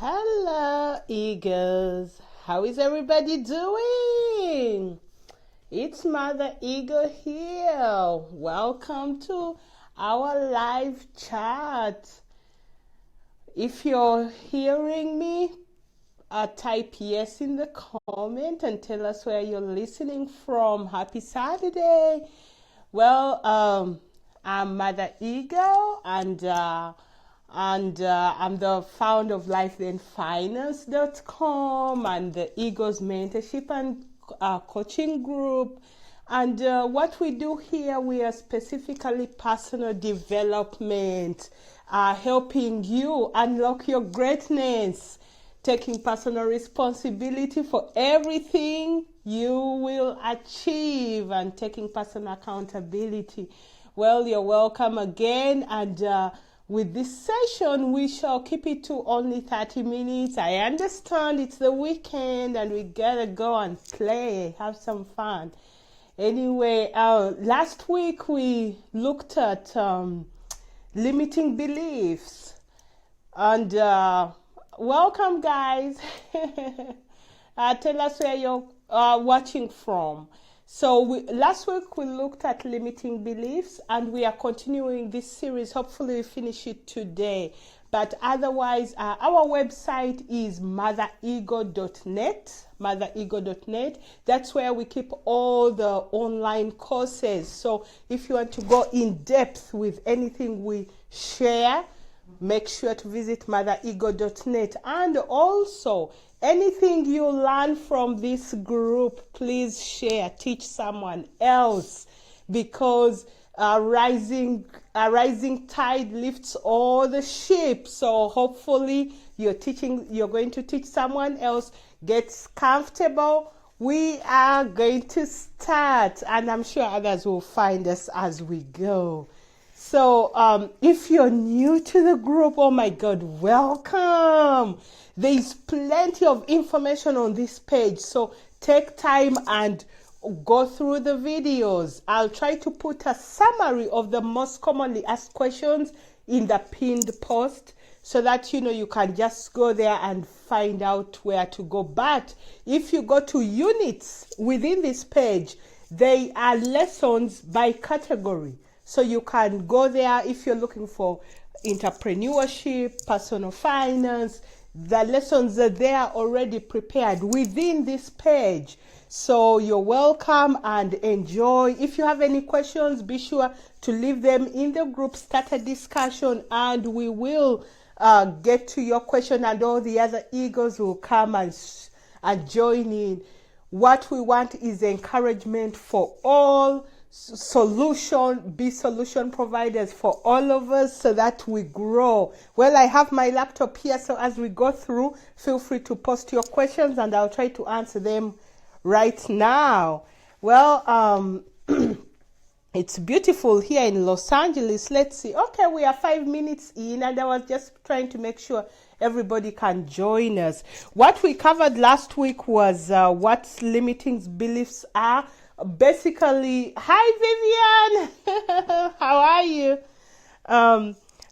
Hello, Eagles. How is everybody doing? It's Mother Eagle here. Welcome to our live chat. If you're hearing me, type yes in the comment and tell us where you're listening from. Happy Saturday. Well, I'm Mother Eagle and I'm the founder of LifeThenFinance.com and the Eagles Mentorship and Coaching Group. And what we do here, we are specifically personal development, helping you unlock your greatness, taking personal responsibility for everything you will achieve, and taking personal accountability. Well, you're welcome again, and with this session, we shall keep it to only 30 minutes. I understand it's the weekend and we gotta go and play, have some fun. Anyway, last week we looked at limiting beliefs. And welcome, guys. Tell us where you're watching from. So last week we looked at limiting beliefs, and we are continuing this series. Hopefully we finish it today. But otherwise, our website is mothereagle.net. Mothereagle.net. That's where we keep all the online courses. So if you want to go in depth with anything we share, make sure to visit mothereagle.net. And also, anything you learn from this group, please share, teach someone else, because a rising tide lifts all the ships. So hopefully you're going to teach someone else. Get comfortable. We are going to start, and I'm sure others will find us as we go. So if you're new to the group, oh my God, welcome. There's plenty of information on this page, so take time and go through the videos. I'll try to put a summary of the most commonly asked questions in the pinned post, so that you can just go there and find out where to go. But if you go to units within this page, they are lessons by category. So you can go there if you're looking for entrepreneurship, personal finance. The lessons are there already prepared within this page. So you're welcome and enjoy. If you have any questions, be sure to leave them in the group, start a discussion, and we will get to your question, and all the other Eagles will come and join in. What we want is encouragement for all, be solution providers for all of us, so that we grow. Well, I have my laptop here, so as we go through, feel free to post your questions and I'll try to answer them right now. Well, it's beautiful here in Los Angeles. Let's see. Okay, we are 5 minutes in, and I was just trying to make sure everybody can join us. What we covered last week was what limiting beliefs are. Basically, hi Vivian, how are you?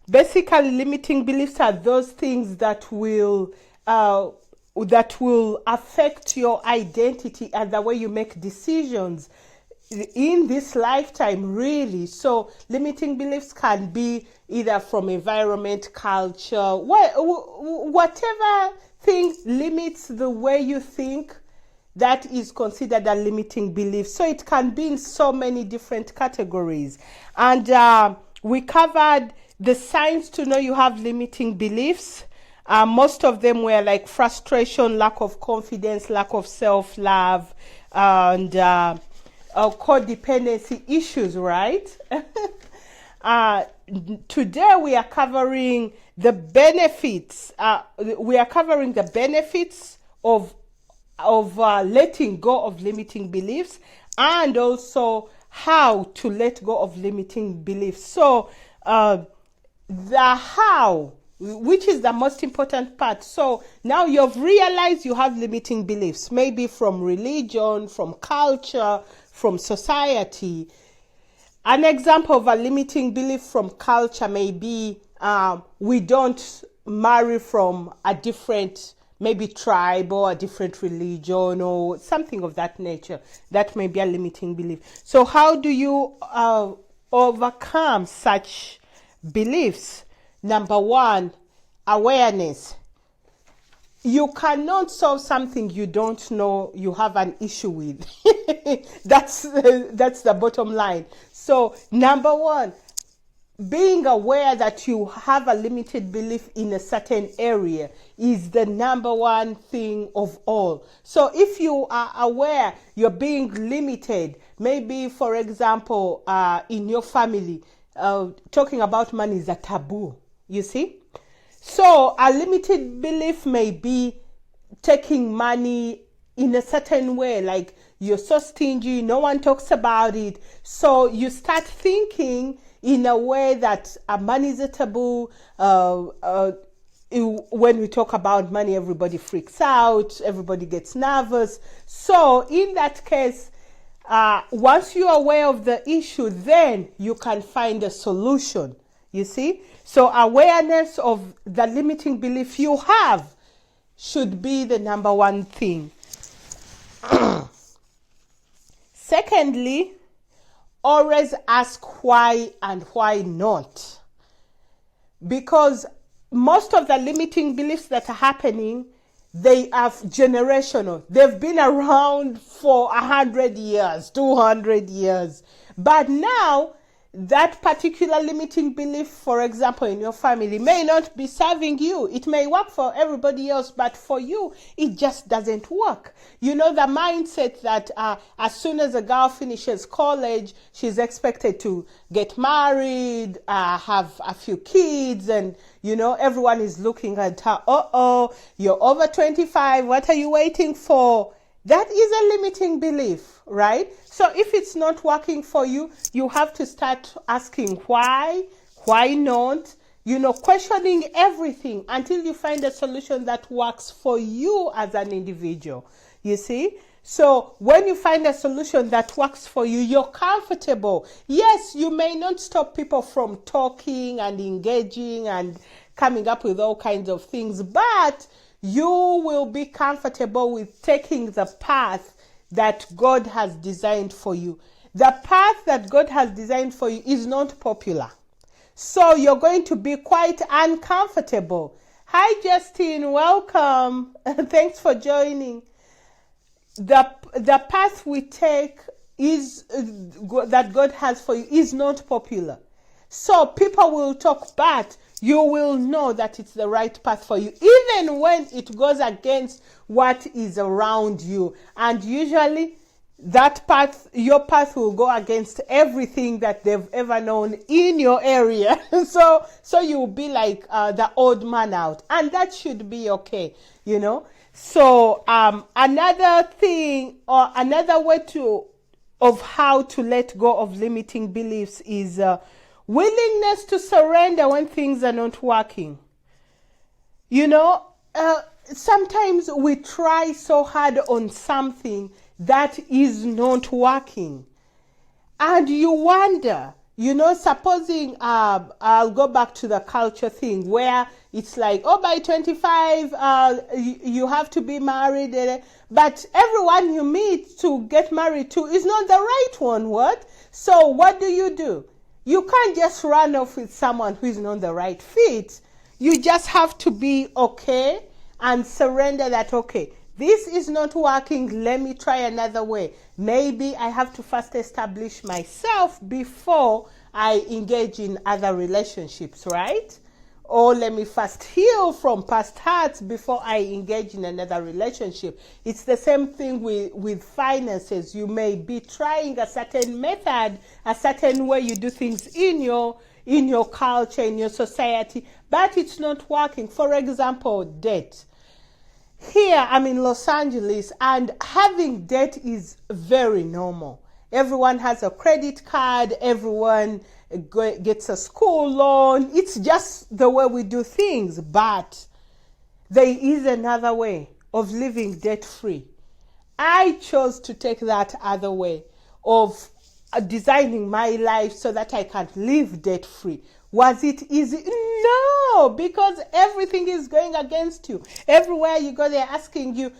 Basically, limiting beliefs are those things that will affect your identity and the way you make decisions in this lifetime, really. So limiting beliefs can be either from environment, culture, whatever thing limits the way you think. That is considered a limiting belief. So it can be in so many different categories. And we covered the signs to know you have limiting beliefs. Most of them were like frustration, lack of confidence, lack of self-love, and codependency issues, right? Today we are covering the benefits. Of letting go of limiting beliefs, and also how to let go of limiting beliefs. So the how, which is the most important part. So now you've realized you have limiting beliefs, maybe from religion, from culture, from society. An example of a limiting belief from culture may be we don't marry from a different, maybe tribe or a different religion or something of that nature. That may be a limiting belief. So how do you overcome such beliefs? Number one, awareness. You cannot solve something you don't know you have an issue with. That's the bottom line. So number one, being aware that you have a limited belief in a certain area is the number one thing of all. So if you are aware you're being limited, maybe for example, in your family, talking about money is a taboo, you see? So a limited belief may be taking money in a certain way, like you're so stingy, no one talks about it. So you start thinking in a way that money is a taboo. When we talk about money, everybody freaks out, everybody gets nervous. So in that case, once you're aware of the issue, then you can find a solution, you see? So awareness of the limiting belief you have should be the number one thing. Secondly, always ask why and why not. Because most of the limiting beliefs that are happening, they are generational. They've been around for 100 years, 200 years. But now, that particular limiting belief, for example, in your family, may not be serving you. It may work for everybody else, but for you, it just doesn't work. You know, the mindset that as soon as a girl finishes college, she's expected to get married, have a few kids, and, you know, everyone is looking at her, you're over 25, what are you waiting for? That is a limiting belief, right? So if it's not working for you, you have to start asking why not, you know, questioning everything until you find a solution that works for you as an individual, you see? So when you find a solution that works for you, you're comfortable. Yes, you may not stop people from talking and engaging and coming up with all kinds of things, but you will be comfortable with taking the path that God has designed for you. The path that God has designed for you is not popular. So you're going to be quite uncomfortable. Hi, Justine. Welcome. Thanks for joining. The path we take is that God has for you is not popular. So people will talk, but you will know that it's the right path for you, even when it goes against what is around you. And usually that path, your path will go against everything that they've ever known in your area. So you'll be like the odd man out. And that should be okay, you know. So another thing or another way of how to let go of limiting beliefs is willingness to surrender when things are not working. You know, sometimes we try so hard on something that is not working. And you wonder, you know, supposing I'll go back to the culture thing where it's like, by 25, you have to be married. But everyone you meet to get married to is not the right one, what? So what do? You can't just run off with someone who is not the right fit. You just have to be okay and surrender that, okay, this is not working. Let me try another way. Maybe I have to first establish myself before I engage in other relationships, right? Or let me first heal from past hurts before I engage in another relationship. It's the same thing with finances. You may be trying a certain method, a certain way you do things in your culture, in your society, but it's not working. For example, debt. Here, I'm in Los Angeles, and having debt is very normal. Everyone has a credit card, everyone gets a school loan. It's just the way we do things, but there is another way of living debt-free. I chose to take that other way of designing my life so that I can live debt-free. Was it easy? No, because everything is going against you. Everywhere you go, they're asking you,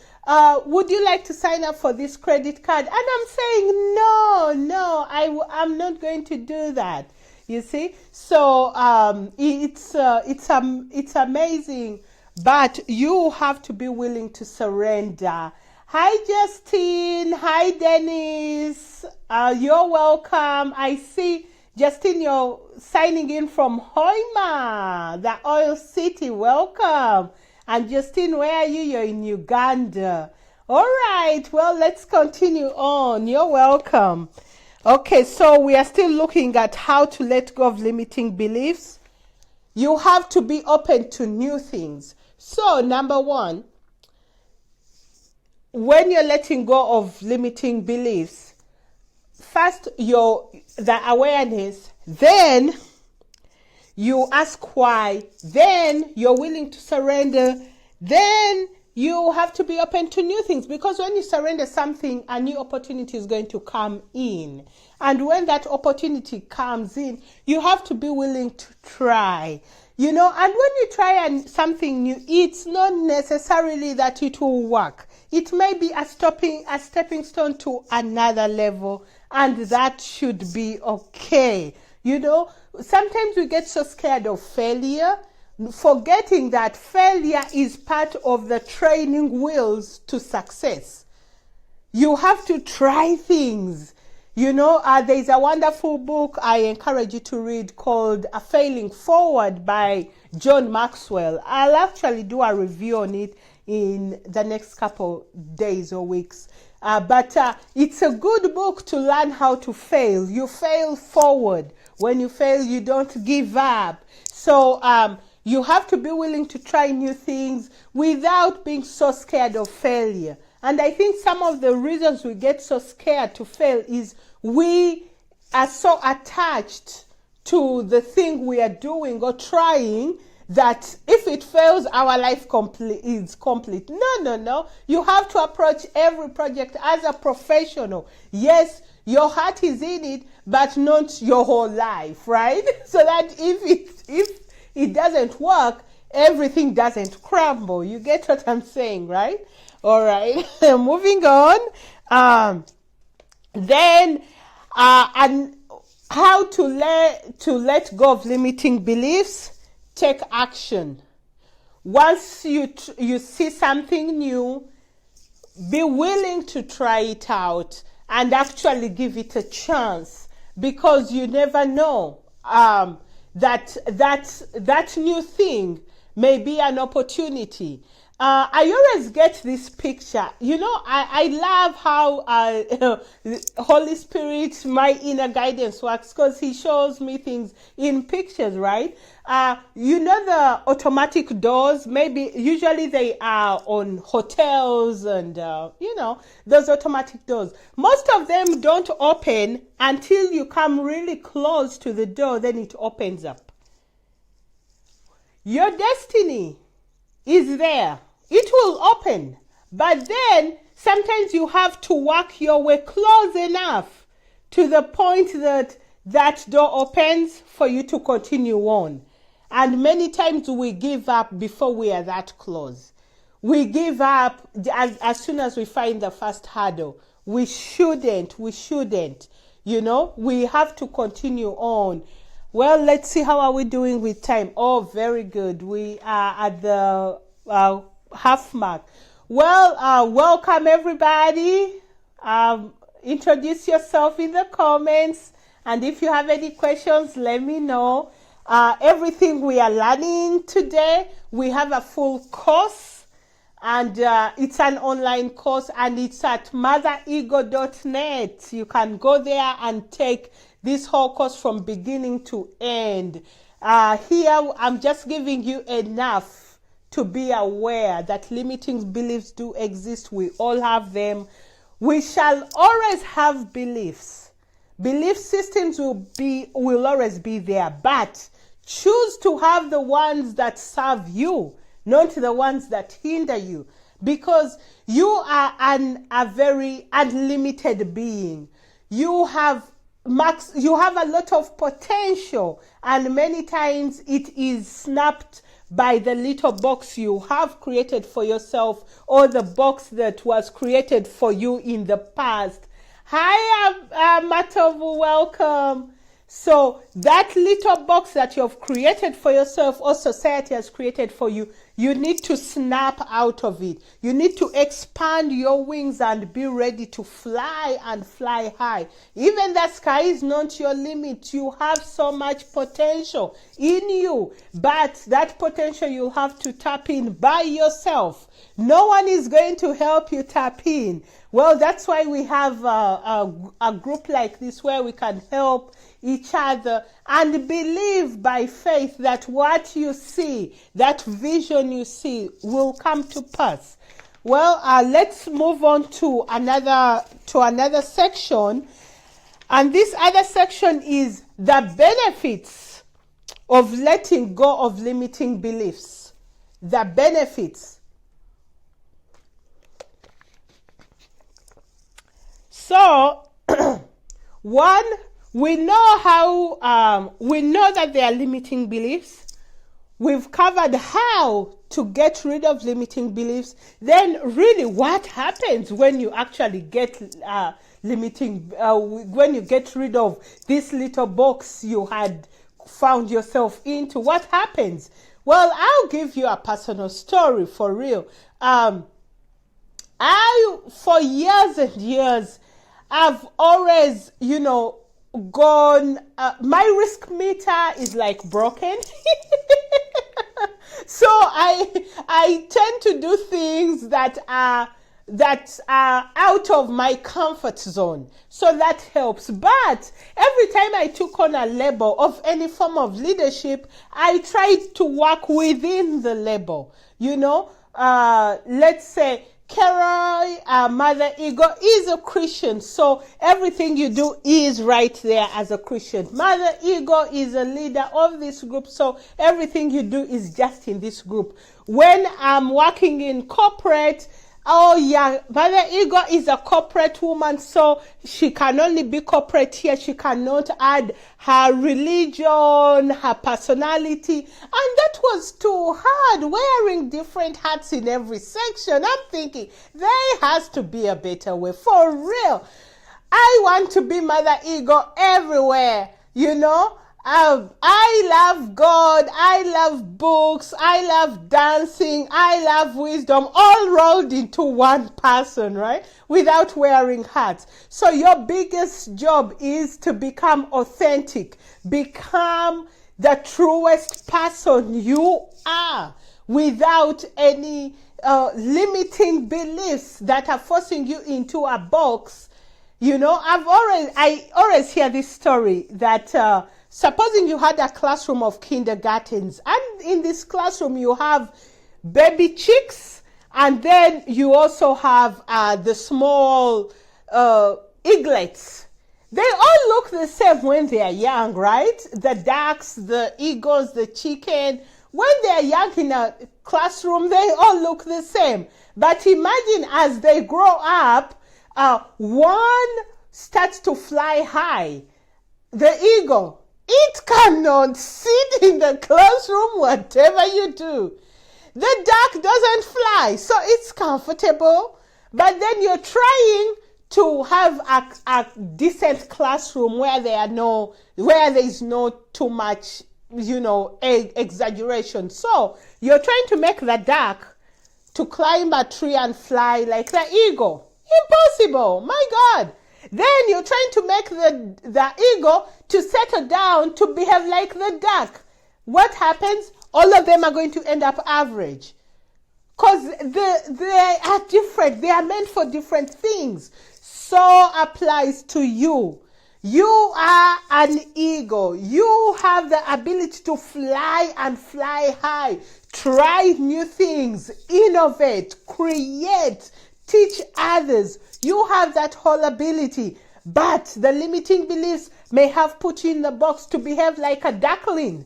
would you like to sign up for this credit card? And I'm saying, no, I'm not going to do that. You see? So it's amazing, but you have to be willing to surrender. Hi, Justine. Hi, Dennis. You're welcome. I see, Justine, you're signing in from Hoima, the oil city. Welcome. And Justine, where are you? You're in Uganda. All right. Well, let's continue on. You're welcome. Okay, so we are still looking at how to let go of limiting beliefs. You have to be open to new things. So, number one, when you're letting go of limiting beliefs, first the awareness, then you ask why, then you're willing to surrender, then you have to be open to new things, because when you surrender something, a new opportunity is going to come in. And when that opportunity comes in, you have to be willing to try. And when you try something new, it's not necessarily that it will work. It may be a stepping stone to another level, and that should be okay. Sometimes we get so scared of failure, forgetting that failure is part of the training wheels to success. You have to try things. There's a wonderful book I encourage you to read called A Failing Forward by John Maxwell. I'll actually do a review on it in the next couple days or weeks. But it's a good book to learn how to fail. You fail forward. When you fail, you don't give up. So you have to be willing to try new things without being so scared of failure. And I think some of the reasons we get so scared to fail is we are so attached to the thing we are doing or trying that if it fails, our life is complete. No. You have to approach every project as a professional. Yes, your heart is in it, but not your whole life, right? So that if it doesn't work, everything doesn't crumble. You get what I'm saying, right? All right. Moving on. Then and how to let go of limiting beliefs. Take action. Once you see something new, be willing to try it out and actually give it a chance, because you never know that new thing may be an opportunity. I always get this picture. I love how Holy Spirit, my inner guidance, works, because he shows me things in pictures, right? The automatic doors, usually they are on hotels and, those automatic doors. Most of them don't open until you come really close to the door, then it opens up. Your destiny is there. It will open, but then sometimes you have to work your way close enough to the point that door opens for you to continue on. And many times we give up before we are that close. We give up as soon as we find the first hurdle. We shouldn't. We have to continue on. Well, let's see, how are we doing with time? Oh, very good. We are at the half mark. Well, welcome everybody. Introduce yourself in the comments, and if you have any questions, let me know. Everything we are learning today, we have a full course, and it's an online course, and it's at motherego.net. You can go there and take this whole course from beginning to end. Here I'm just giving you enough to be aware that limiting beliefs do exist. We all have them. We shall always have beliefs. Belief systems will always be there, but choose to have the ones that serve you, not the ones that hinder you, because you are a very unlimited being. You have max, you have a lot of potential, and many times it is snapped by the little box you have created for yourself, or the box that was created for you in the past. Hi, Matovu, welcome. So that little box that you have created for yourself, or society has created for you, you need to snap out of it. You need to expand your wings and be ready to fly and fly high. Even the sky is not your limit. You have so much potential in you, but that potential you'll have to tap in by yourself. No one is going to help you tap in. Well, that's why we have a group like this where we can help each other and believe by faith that what you see, that vision you see, will come to pass. Well, let's move on to another section, and this other section is the benefits of letting go of limiting beliefs. The benefits. So, one, we know that there are limiting beliefs. We've covered how to get rid of limiting beliefs. Then really what happens when you actually get when you get rid of this little box you had found yourself into? What happens? Well, I'll give you a personal story for real. For years and years, I've always, gone, my risk meter is like broken. So I tend to do things that are out of my comfort zone. So that helps. But every time I took on a label of any form of leadership, I tried to work within the label. Let's say Keroy, Mother Ego, is a Christian, so everything you do is right there as a Christian. Mother Ego is a leader of this group, so everything you do is just in this group. When I'm working in corporate, oh yeah, Mother Ego is a corporate woman, so she can only be corporate here. She cannot add her religion, her personality. And that was too hard, wearing different hats in every section. I'm thinking, there has to be a better way. For real. I want to be Mother Ego everywhere, I love God, I love books, I love dancing, I love wisdom, all rolled into one person, right? Without wearing hats. So your biggest job is to become authentic, become the truest person you are, without any limiting beliefs that are forcing you into a box. I always hear this story that supposing you had a classroom of kindergartens, and in this classroom you have baby chicks, and then you also have the small eaglets. They all look the same when they are young, right? The ducks, the eagles, the chicken. When they are young in a classroom, they all look the same. But imagine as they grow up, one starts to fly high. The eagle, it cannot sit in the classroom whatever you do. The duck doesn't fly, so it's comfortable. But then you're trying to have a decent classroom where there is no too much, exaggeration. So you're trying to make the duck to climb a tree and fly like the eagle. Impossible, my God. Then you're trying to make the eagle to settle down to behave like the duck. What happens? All of them are going to end up average. Because they are different. They are meant for different things. So applies to you. You are an eagle. You have the ability to fly and fly high. Try new things. Innovate. Create. Teach others. You have that whole ability. But the limiting beliefs may have put you in the box to behave like a duckling.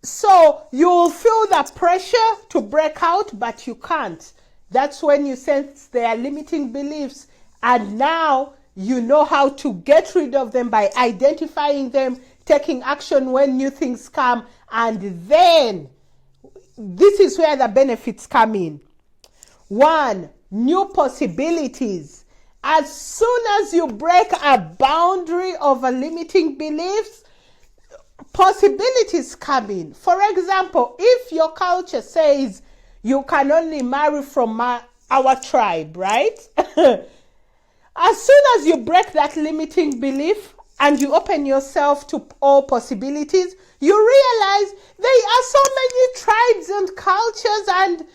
So you'll feel the pressure to break out, but you can't. That's when you sense there are limiting beliefs. And now you know how to get rid of them by identifying them, taking action when new things come, and then this is where the benefits come in. 1, new possibilities. As soon as you break a boundary of a limiting beliefs, possibilities come in. For example, if your culture says you can only marry from our tribe, right? As soon as you break that limiting belief and you open yourself to all possibilities, you realize there are so many tribes and cultures, and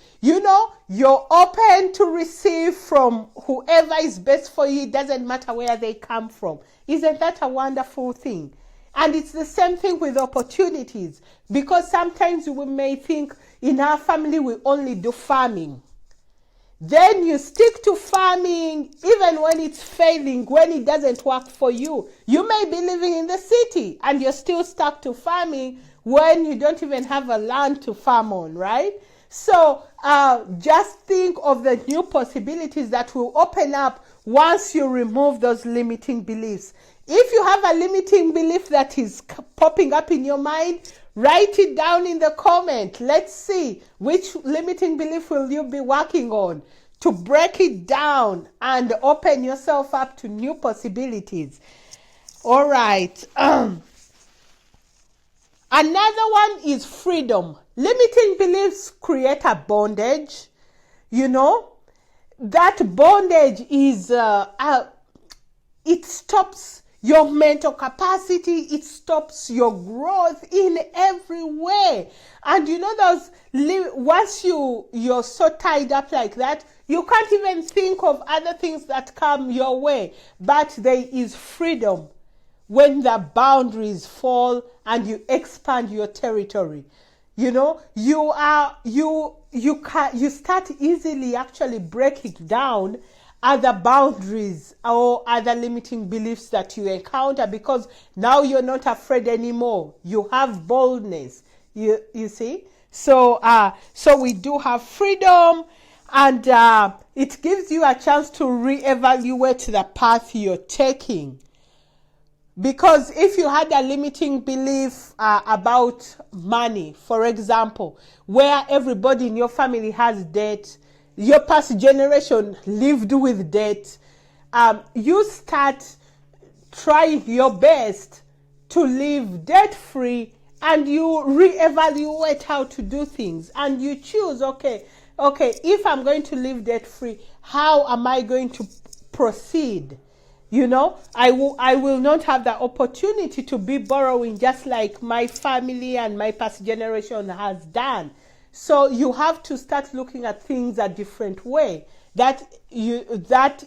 you're open to receive from whoever is best for you. It doesn't matter where they come from. Isn't that a wonderful thing? And it's the same thing with opportunities, because sometimes we may think in our family we only do farming. Then you stick to farming even when it's failing, when it doesn't work for you. You may be living in the city and you're still stuck to farming when you don't even have a land to farm on, right? So just think of the new possibilities that will open up once you remove those limiting beliefs. If you have a limiting belief that is popping up in your mind, write it down in the comment. Let's see which limiting belief will you be working on to break it down and open yourself up to new possibilities. All right. Another one is freedom. Limiting beliefs create a bondage. That bondage is, it stops your mental capacity, it stops your growth in every way. And once you're so tied up like that, you can't even think of other things that come your way. But there is freedom when the boundaries fall and you expand your territory. You start easily actually breaking down other boundaries or other limiting beliefs that you encounter, because now you're not afraid anymore. You have boldness. You see? So we do have freedom, and it gives you a chance to reevaluate the path you're taking. Because if you had a limiting belief about money, for example, where everybody in your family has debt, your past generation lived with debt, you start trying your best to live debt-free, and you reevaluate how to do things, and you choose, okay, if I'm going to live debt-free, how am I going to proceed? I will not have the opportunity to be borrowing just like my family and my past generation has done. So you have to start looking at things a different way. That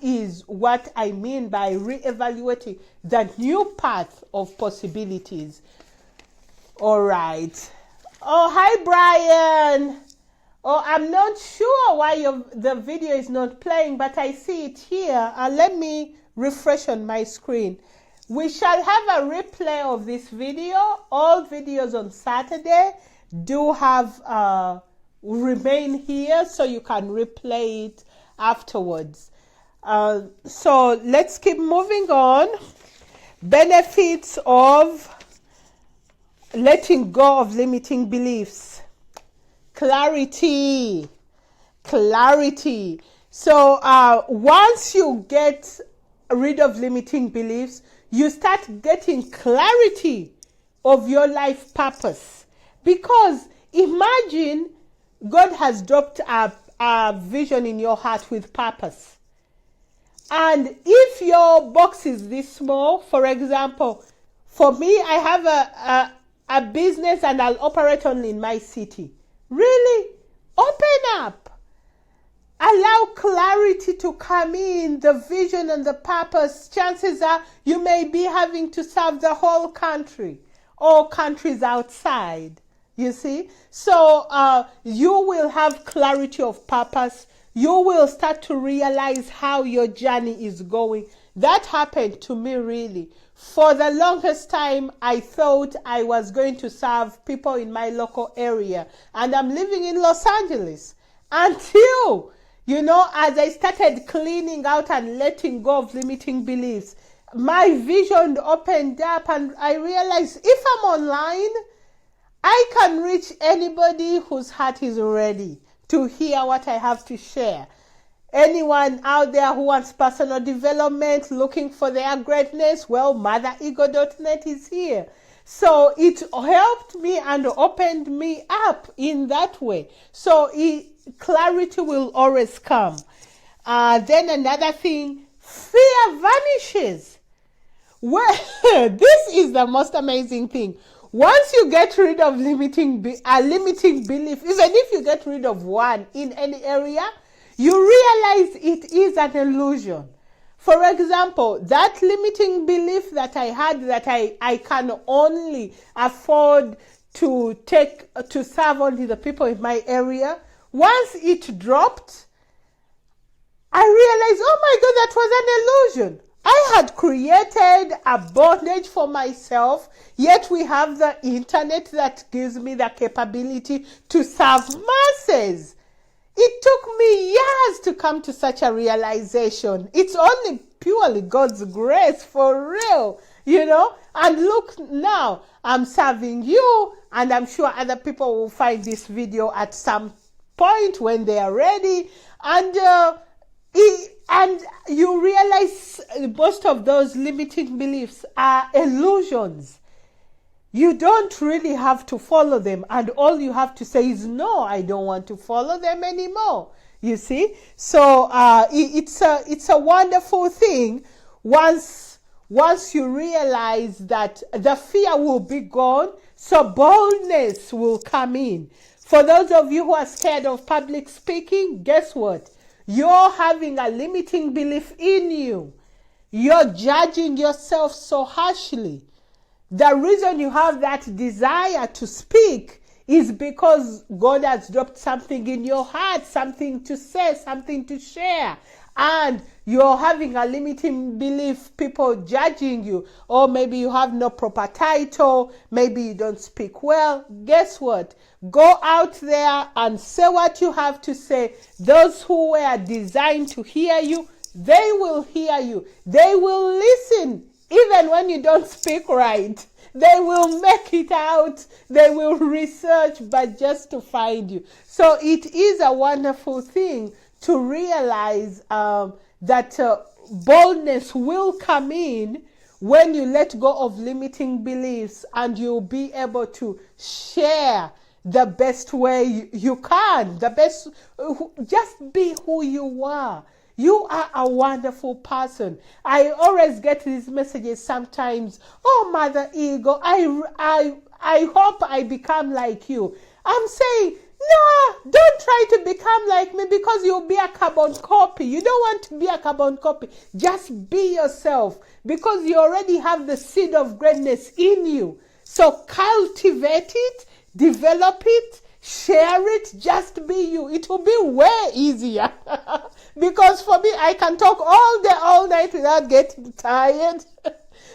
is what I mean by reevaluating the new path of possibilities. All right. Oh, hi, Brian. Oh, I'm not sure why the video is not playing, but I see it here. Let me refresh on my screen. We shall have a replay of this video. All videos on Saturday do have remain here, so you can replay it afterwards. So let's keep moving on. Benefits of letting go of limiting beliefs. Clarity. So once you get rid of limiting beliefs, you start getting clarity of your life purpose. Because imagine God has dropped a vision in your heart with purpose. And if your box is this small, for example, for me, I have a business and I'll operate only in my city. Really? Open up. Allow clarity to come in, the vision and the purpose. Chances are you may be having to serve the whole country or countries outside. You see? So you will have clarity of purpose. You will start to realize how your journey is going. That happened to me really. For the longest time, I thought I was going to serve people in my local area. And I'm living in Los Angeles. Until As I started cleaning out and letting go of limiting beliefs, my vision opened up and I realized if I'm online, I can reach anybody whose heart is ready to hear what I have to share. Anyone out there who wants personal development, looking for their greatness, well, motherego.net is here. So it helped me and opened me up in that way. So clarity will always come. Then another thing, fear vanishes. Well, this is the most amazing thing. Once you get rid of limiting belief, even if you get rid of one in any area, you realize it is an illusion. For example, that limiting belief that I had that I can only afford to serve only the people in my area, once it dropped, I realized, oh my God, that was an illusion. I had created a bondage for myself, yet we have the internet that gives me the capability to serve masses. It took me years to come to such a realization. It's only purely God's grace, for real, And look now, I'm serving you, and I'm sure other people will find this video at some point when they are ready. And you realize most of those limiting beliefs are illusions. You don't really have to follow them, and all you have to say is, no, I don't want to follow them anymore. You see? So it's a wonderful thing once you realize that the fear will be gone, so boldness will come in. For those of you who are scared of public speaking, guess what? You're having a limiting belief in you. You're judging yourself so harshly. The reason you have that desire to speak is because God has dropped something in your heart, something to say, something to share. And you're having a limiting belief, people judging you. Or maybe you have no proper title, maybe you don't speak well. Guess what? Go out there and say what you have to say. Those who were designed to hear you, they will hear you. They will listen. Even when you don't speak right, they will make it out. They will research, but just to find you. So it is a wonderful thing to realize that boldness will come in when you let go of limiting beliefs, and you'll be able to share the best way you can. Just be who you are. You are a wonderful person. I always get these messages sometimes. Oh, Mother Ego, I hope I become like you. I'm saying, no, don't try to become like me, because you'll be a carbon copy. You don't want to be a carbon copy. Just be yourself, because you already have the seed of greatness in you. So cultivate it, develop it, share it, just be you. It will be way easier. Because for me, I can talk all day, all night without getting tired.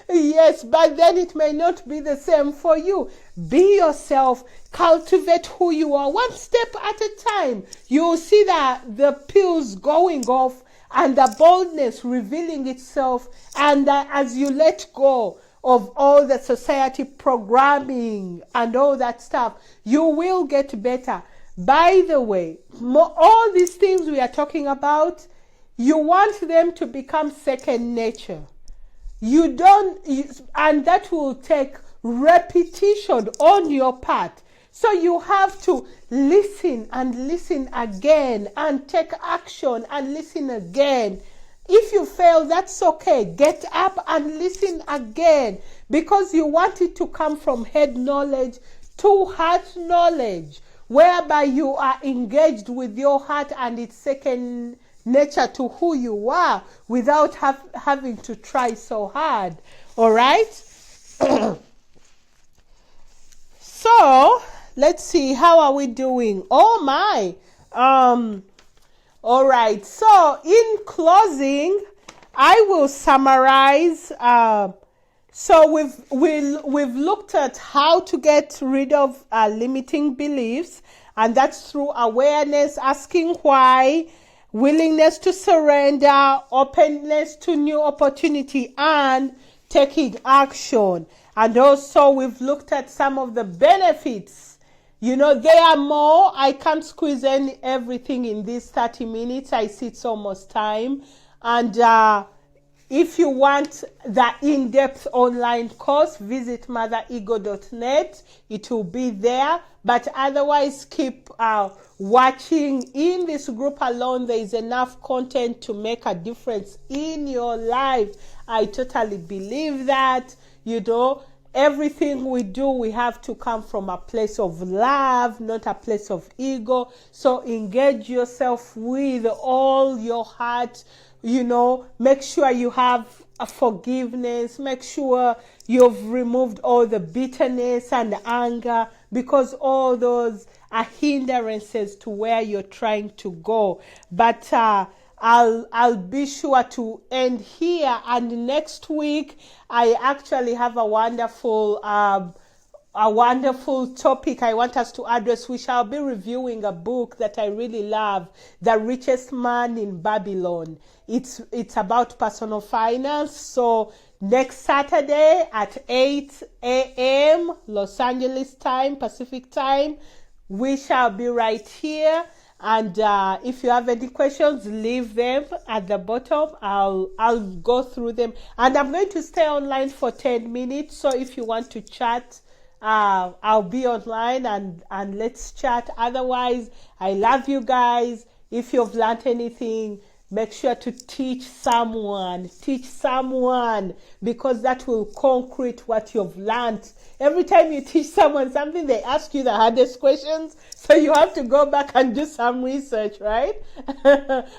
Yes, but then it may not be the same for you. Be yourself. Cultivate who you are, one step at a time. You'll see that the pills going off and the boldness revealing itself. And as you let go of all the society programming and all that stuff, you will get better. By the way, all these things we are talking about, you want them to become second nature. And that will take repetition on your part. So you have to listen and listen again and take action and listen again. If you fail, that's okay. Get up and listen again, because you want it to come from head knowledge to heart knowledge, whereby you are engaged with your heart and it's second nature to who you are without having to try so hard. All right? So, let's see. How are we doing? Oh, my. All right. So, in closing, I will summarize. So we've looked at how to get rid of limiting beliefs, and that's through awareness, asking why, willingness to surrender, openness to new opportunity, and taking action. And also we've looked at some of the benefits. You know, there are more. I can't squeeze everything in these 30 minutes. I see it's almost time. And if you want the in-depth online course, visit motherego.net. It will be there. But otherwise, keep watching. In this group alone, there is enough content to make a difference in your life. I totally believe that. You know, everything we do, we have to come from a place of love, not a place of ego. So engage yourself with all your heart. You know, make sure you have a forgiveness. Make sure you've removed all the bitterness and anger, because all those are hindrances to where you're trying to go. But I'll be sure to end here. And next week, I actually have a wonderful topic I want us to address. We shall be reviewing a book that I really love, The Richest Man in Babylon. It's about personal finance. So next Saturday at 8 a.m. Los Angeles time, Pacific time, we shall be right here. And if you have any questions, leave them at the bottom. I'll go through them. And I'm going to stay online for 10 minutes. So if you want to chat, I'll be online and let's chat. Otherwise, I love you guys. If you've learned anything, make sure to teach someone, because that will concrete what you've learned. Every time you teach someone something, they ask you the hardest questions, so you have to go back and do some research, right?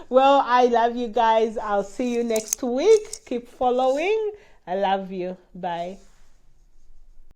Well, I love you guys. I'll see you next week. Keep following. I love you. Bye.